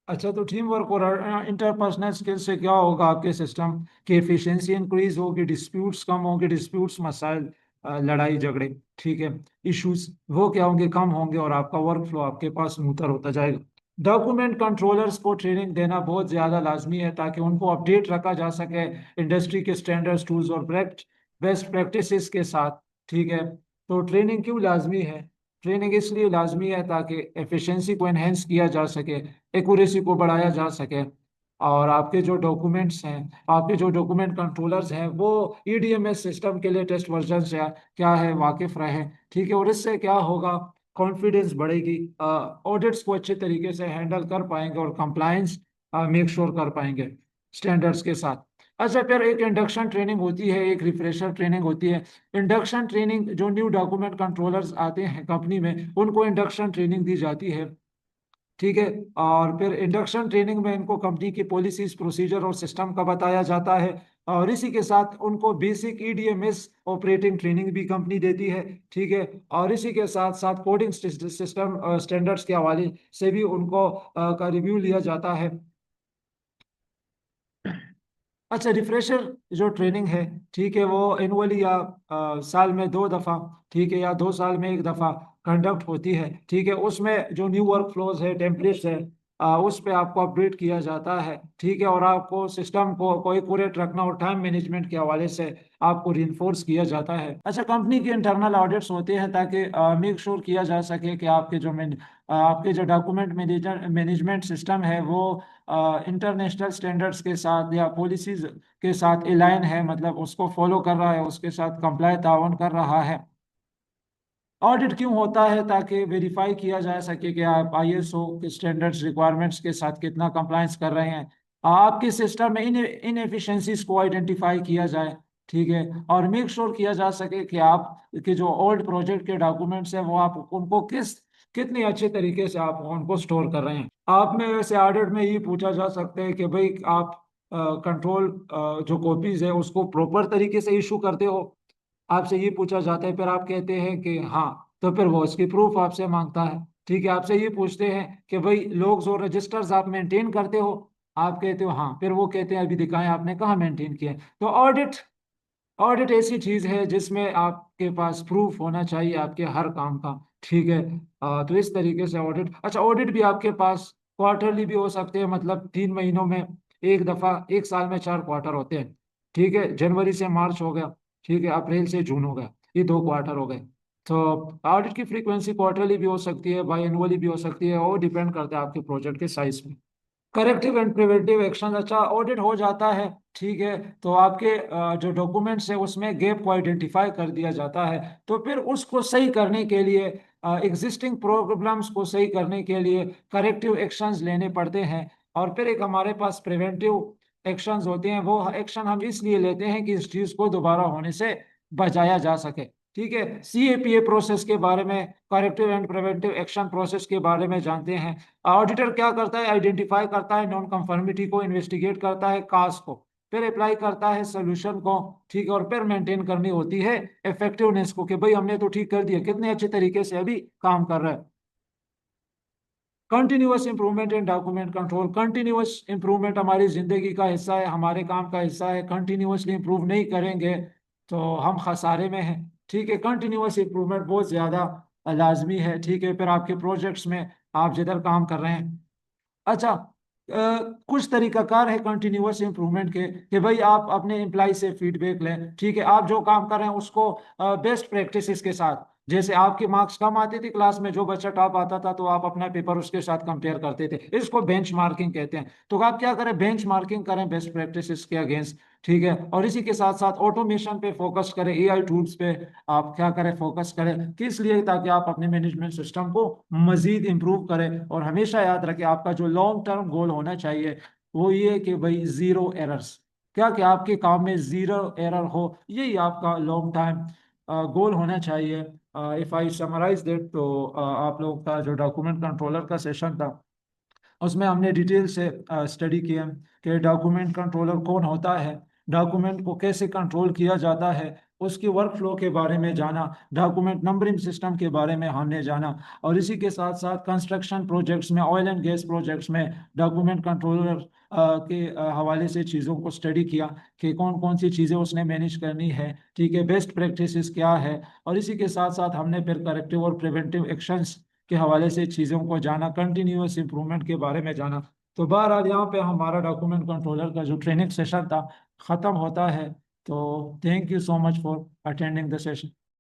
अच्छा, तो team work और इंटरपर्सनल स्किल से क्या होगा? आपके सिस्टम की एफिशिएंसी इंक्रीज होगी, डिस्प्यूट्स कम होंगे, डिस्प्यूट्स मसाइल, लड़ाई झगड़े, ठीक है, इश्यूज, वो क्या होंगे? कम होंगे, और आपका वर्क फ्लो आपके पास स्मूथर होता जाएगा। डॉक्यूमेंट कंट्रोलर्स को ट्रेनिंग देना बहुत ज़्यादा लाजमी है ताकि उनको अपडेट रखा जा सके इंडस्ट्री के स्टैंडर्ड्स, टूल्स और बेस्ट प्रैक्टिसेस के साथ, ठीक है। तो ट्रेनिंग क्यों लाजमी है? ट्रेनिंग इसलिए लाजमी है ताकि एफिशिएंसी को एनहेंस किया जा सके, एक्यूरेसी को बढ़ाया जा सके, और आपके जो डॉक्यूमेंट्स हैं, आपके जो डॉक्यूमेंट कंट्रोलर्स हैं, वो ईडीएमएस सिस्टम के लिए टेस्ट वर्जन से क्या है वाकिफ रहे, ठीक है। और इससे क्या होगा? कॉन्फिडेंस बढ़ेगी, ऑडिट्स को अच्छे तरीके से हैंडल कर पाएंगे और कंप्लायंस मेक श्योर कर पाएंगे स्टैंडर्ड्स के साथ। अच्छा, फिर एक इंडक्शन ट्रेनिंग होती है, एक रिफ्रेशर ट्रेनिंग होती है। इंडक्शन ट्रेनिंग, जो न्यू डॉक्यूमेंट कंट्रोलर्स आते हैं कंपनी में, उनको इंडक्शन ट्रेनिंग दी जाती है, ठीक है। और फिर इंडक्शन ट्रेनिंग में इनको कंपनी की पॉलिसीज, प्रोसीजर और सिस्टम का बताया जाता है, और इसी के साथ उनको बेसिक ईडीएमएस ऑपरेटिंग ट्रेनिंग भी कंपनी देती है, ठीक है। और इसी के साथ साथ कोडिंग सिस्टम स्टैंडर्ड्स के हवाले से भी उनको का रिव्यू लिया जाता है। अच्छा, रिफ्रेशर जो ट्रेनिंग है, ठीक है, वो एनुअली या साल में 2 दफ़ा, ठीक है, या 2 साल में 1 दफ़ा कंडक्ट होती है, ठीक है। उसमें जो न्यू वर्क फ्लोज है, टेम्पलेट्स है, उस पे आपको अपडेट किया जाता है, ठीक है। और आपको सिस्टम को एक्यूरेट रखना और टाइम मैनेजमेंट के हवाले से आपको रिइंफोर्स किया जाता है। अच्छा, कंपनी के इंटरनल ऑडिट्स होते हैं ताकि मेक श्योर किया जा सके कि आपके जो डॉक्यूमेंट मैनेजमेंट सिस्टम है वो इंटरनेशनल स्टैंडर्ड्स के साथ या पॉलिसीज के साथ अलाइन है, मतलब उसको फॉलो कर रहा है, उसके साथ कंप्लाई तावन कर रहा है। ऑडिट क्यों होता है? ताकि वेरीफाई किया जा सके कि आप आईएसओ के स्टैंडर्ड्स रिक्वायरमेंट्स के साथ कितना कंप्लायंस कर रहे हैं, आपके सिस्टम में इनएफिशिएंसीज को आइडेंटिफाई किया जाए, ठीक है। और मेक श्योर किया जा सके कि आप के जो ओल्ड प्रोजेक्ट के डॉक्यूमेंट्स हैं वो आप उनको कितने अच्छे तरीके से आप उनको स्टोर कर रहे हैं। आप में वैसे ऑडिट में ये पूछा जा सकता है कि भाई आप कंट्रोल जो कॉपीज है उसको प्रॉपर तरीके से इशू करते हो, आपसे ये पूछा जाता है। फिर आप कहते हैं कि हाँ, तो फिर वो इसकी प्रूफ आपसे मांगता है, ठीक है। आपसे ये पूछते हैं कि भाई लोग और रजिस्टर्स आप मेंटेन करते हो, आप कहते हो हाँ, फिर वो कहते हैं अभी दिखाएं आपने कहाँ मेंटेन किया है। तो ऑडिट ऑडिट ऐसी चीज है जिसमें आपके पास प्रूफ होना चाहिए आपके हर काम का, ठीक है। तो इस तरीके से ऑडिट, अच्छा, ऑडिट भी आपके पास क्वार्टरली भी हो सकते हैं, मतलब 3 महीनों में 1 दफा, 1 साल में 4 क्वार्टर होते हैं, ठीक है। जनवरी से मार्च हो गया, ठीक है, अप्रैल से जून हो गया, ये 2 क्वार्टर हो गए। तो ऑडिट की फ्रीक्वेंसी क्वार्टरली भी हो सकती है, बाई एनुअली भी हो सकती है, और डिपेंड करता है आपके प्रोजेक्ट के साइज पे। करेक्टिव एंड प्रिवेंटिव एक्शन, अच्छा, ऑडिट हो जाता है, ठीक है। तो आपके जो डॉक्यूमेंट्स है उसमें गैप को आइडेंटिफाई कर दिया जाता है, तो फिर उसको सही करने के लिए, एग्जिस्टिंग प्रॉब्लम्स को सही करने के लिए करेक्टिव एक्शंस लेने पड़ते हैं। और फिर एक हमारे पास प्रिवेंटिव एक्शंस होते हैं, वो एक्शन हम इसलिए लेते हैं कि इस चीज़ को दोबारा होने से बचाया जा सके, ठीक है। सीएपीए प्रोसेस के बारे में, corrective and preventive action process के बारे में जानते हैं। ऑडिटर क्या करता है? आइडेंटिफाई करता है नॉन कंफर्मिटी को, इन्वेस्टिगेट करता है काज को, फिर अप्लाई करता है सोल्यूशन को, ठीक है। और फिर मेंटेन करनी होती है इफेक्टिवनेस को, कि भाई हमने तो ठीक कर दिया, कितने अच्छे तरीके से अभी काम कर रहा है। Continuous improvement in document control, continuous improvement हमारी जिंदगी का हिस्सा है, हमारे काम का हिस्सा है। कंटिन्यूअसली इंप्रूव नहीं करेंगे तो हम खसारे में हैं, ठीक है। कंटिन्यूअस इंप्रूवमेंट बहुत ज्यादा लाजमी है, ठीक है। फिर आपके प्रोजेक्ट्स में आप जिधर काम कर रहे हैं, अच्छा, कुछ तरीकाकार है कंटिन्यूअस इंप्रूवमेंट के, कि भाई आप अपने एम्प्लॉय से फीडबैक लें, ठीक है। आप जो काम कर रहे हैं उसको बेस्ट प्रैक्टिसेस के साथ, जैसे आपके मार्क्स कम आते थे क्लास में, जो बच्चा टॉप आता था तो आप अपना पेपर उसके साथ कंपेयर करते थे, इसको बेंच मार्किंग कहते हैं। तो आप क्या करें? बेंच मार्किंग करें बेस्ट प्रैक्टिसेस के अगेंस्ट, ठीक है। और इसी के साथ साथ ऑटोमेशन पे फोकस करें, एआई टूल्स पे आप क्या करें? फोकस करें, किस लिए? ताकि आप अपने मैनेजमेंट सिस्टम को मजीद इंप्रूव करें। और हमेशा याद रखें, आपका जो लॉन्ग टर्म गोल होना चाहिए वो ये है कि भाई जीरो एरर्स, क्या कि आपके काम में जीरो एरर हो, यही आपका लॉन्ग टाइम गोल होना चाहिए। इफ आई समराइज दैट, तो आप लोगों का जो डॉक्यूमेंट कंट्रोलर का सेशन था उसमें हमने डिटेल से स्टडी किया कि डॉक्यूमेंट कंट्रोलर कौन होता है, डॉक्यूमेंट को कैसे कंट्रोल किया जाता है, उसकी वर्क फ्लो के बारे में जाना, डॉक्यूमेंट नंबरिंग सिस्टम के बारे में हमने जाना, और इसी के साथ साथ कंस्ट्रक्शन प्रोजेक्ट्स में, ऑयल एंड गैस प्रोजेक्ट्स में डॉक्यूमेंट कंट्रोलर के हवाले से चीज़ों को स्टडी किया कि कौन कौन सी चीज़ें उसने मैनेज करनी है, ठीक है, बेस्ट प्रैक्टिसेस क्या है। और इसी के साथ साथ हमने फिर करेक्टिव और प्रिवेंटिव एक्शंस के हवाले से चीज़ों को जाना, कंटिन्यूअस इंप्रूवमेंट के बारे में जाना। तो बहरहाल यहाँ पे हमारा डॉक्यूमेंट कंट्रोलर का जो ट्रेनिंग सेशन था ख़त्म होता है। तो thank you so much for attending the session.